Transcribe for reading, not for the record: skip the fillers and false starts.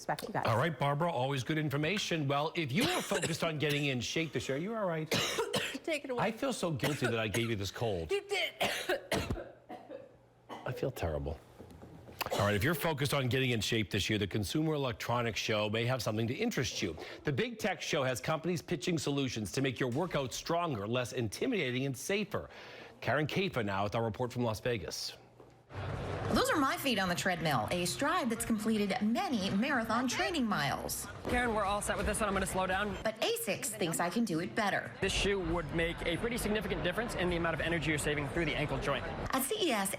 respect you guys. All right, Barbara, always good information. Well, if you are focused on getting in shape this year, you're all right. Take it away. I feel so guilty that I gave you this cold. You did. I feel terrible. All right, if you're focused on getting in shape this year, the Consumer Electronics Show may have something to interest you. The Big Tech Show has companies pitching solutions to make your workout stronger, less intimidating, and safer. Karen Kaifa now with our report from Las Vegas. Those are my feet on the treadmill, a stride that's completed many marathon training miles. Karen, we're all set with this one. I'm going to slow down. But ASICS thinks I can do it better. This shoe would make a pretty significant difference in the amount of energy you're saving through the ankle joint. At CES,